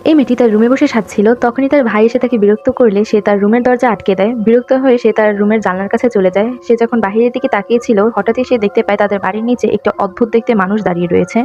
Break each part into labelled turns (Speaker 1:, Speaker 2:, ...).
Speaker 1: এই মেয়েটি তার রুমে বসে সাজছিল। তখনই তার ভাই এসে তাকে বিরক্ত করলে সে তার রুমের দরজা আটকে দেয়। বিরক্ত হয়ে সে তার রুমের জানলার কাছে চলে যায়। সে যখন বাহিরের দিকে তাকিয়েছিল, হঠাৎই সে দেখতে পায় তাদের বাড়ির নিচে একটা অদ্ভুত দেখতে মানুষ দাঁড়িয়ে রয়েছে।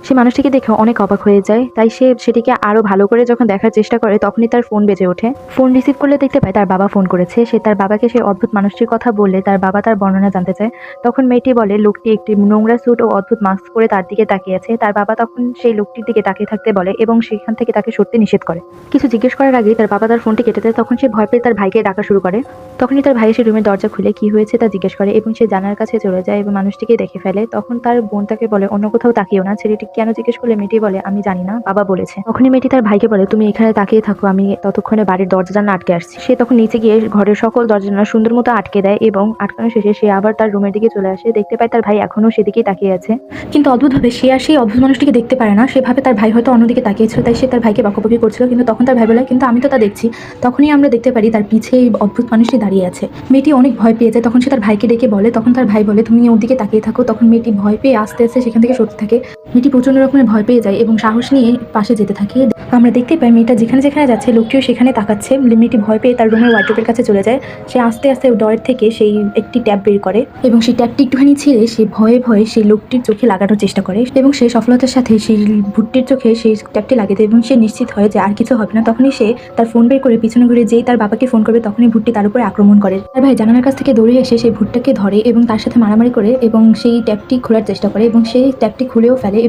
Speaker 1: সে মানুষটিকে দেখে অনেক অবাক হয়ে যায়। তাই সে সেটিকে আরো ভালো করে যখন দেখার চেষ্টা করে, তখনই তার ফোন বেজে ওঠে। ফোন রিসিভ করলে দেখতে পায় তার বাবা ফোন করেছে। সে তার বাবাকে সেই অদ্ভুত মানুষটির কথা বললে তার বাবা তার বর্ণনা জানতে চায়। তখন মেয়েটি বলে লোকটি একটি নোংরা স্যুট ও অদ্ভুত মাস্ক পরে তার দিকে তাকিয়ে আছে। তার বাবা তখন সেই লোকটির দিকে তাকিয়ে থাকতে বলে এবং সেখান থেকে তাকে সরতে নিষেধ করে। কিছু জিজ্ঞেস করার আগেই তার বাবা তার ফোনটি কেটে দেয়। তখন সে ভয় পেয়ে তার ভাইকে ডাকা শুরু করে। তখনই তার ভাই এসে রুমের দরজা খুলে কি হয়েছে তা জিজ্ঞেস করে এবং সে জানার কাছে চলে যায় এবং মানুষটিকে দেখে ফেলে। তখন তার বোন তাকে বলে অন্য কোথাও তাকিও না। ছেলেটি কেন জিজ্ঞেস করলে মেয়েটি বলে আমি জানি না, বাবা বলেছে। তখনই মেয়েটি তার ভাইকে বলে তুমি এখানে তাকিয়ে থাকো, আমি ততক্ষণে বাড়ির দরজা জানলা আটকে আসছি। সে তখন নিচে গিয়ে ঘরের সকল দরজা জানলা সুন্দর মতো আটকে দেয় এবং আটকানো শেষে সে আবার তার রুমের দিকে চলে আসে। দেখতে পায় তার ভাই এখনো সেদিকেই তাকিয়ে আছে। কিন্তু অদ্ভুতভাবে সে আর সেই অদ্ভুত মানুষটিকে দেখতে পারে না। সে ভাবে তার ভাই হয়তো অন্যদিকে তাকিয়েছিল, তাই সে তার ভাইকে বকাবকি করছিল। কিন্তু তখন তার ভাই বলে কিন্তু আমি তো তা দেখছি। তখনই আমরা দেখতে পারি তার পিছে এই অদ্ভুত মানুষটি দাঁড়িয়ে আছে। মেয়েটি অনেক ভয় পেয়ে যায়। তখন সে তার ভাইকে ডেকে বলে, তখন তার ভাই বলে তুমি ওর দিকে তাকিয়ে থাকো। তখন মেয়েটি ভয় পেয়ে আস্তে আস্তে সেখান থেকে সরতে থাকে। মেয়েটি প্রচন্ড রকমের ভয় পেয়ে যায় এবং সাহস নিয়ে পাশে যেতে থাকে। আমরা দেখতে পাই মেয়েটা যেখানে যেখানে যাচ্ছে লোকটিও সেখানে তাকাচ্ছে। মেয়েটি ভয় পেয়ে তার রুমের ওয়ার্ডরোবের কাছে চলে যায়। সে আস্তে আস্তে ডয়ের থেকে সেই একটি ট্যাব বের করে এবং সেই ট্যাবটি একটুখানি ছিঁড়ে সে ভয়ে ভয়ে সেই লোকটির চোখে লাগানোর চেষ্টা করে এবং সে সফলতার সাথে সেই ভুট্টির চোখে সেই ট্যাবটি লাগিয়ে দেয় এবং সে নিশ্চিত হয় যে আর কিছু হবে না। তখনই সে তার ফোন বের করে পিছনে ঘুরে যেই তার বাবাকে ফোন করবে, তখনই ভুট্টি তার উপরে আক্রমণ করে। তার ভাই জানালার কাছ থেকে দৌড়ে এসে সেই ভুট্টাকে ধরে এবং তার সাথে মারামারি করে এবং সেই ট্যাবটি খোলার চেষ্টা করে এবং সেই ট্যাবটি খুলেও ফেলে।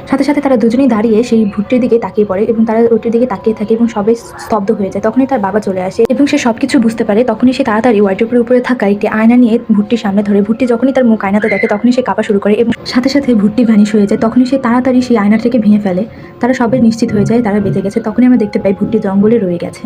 Speaker 1: সাথে সাথে তারা দুজনেই দাঁড়িয়ে সেই ভুট্টির দিকে তাকিয়ে পড়ে এবং তারা ওটির দিকে তাকিয়ে থাকে এবং সবাই স্তব্ধ হয়ে যায়। তখনই তার বাবা চলে আসে এবং সে সবকিছু বুঝতে পারে। তখনই সে তাড়াতাড়ি ওয়ার্ডরোবের উপরে থাকা একটি আয়না নিয়ে ভুট্টির সামনে ধরে। ভুট্টি যখনই তার মুখ আয়নাতে দেখে, তখনই সে কাঁপা শুরু করে এবং সাথে সাথে ভুট্টি ভ্যানিশ হয়ে যায়। তখনই সে তাড়াতাড়ি সেই আয়নাটাকে ভেঙে ফেলে। তারা সবাই নিশ্চিত হয়ে যায় তারা বেঁচে গেছে। তখনই আমরা দেখতে পাই ভুট্টি জঙ্গলে রয়ে গেছে।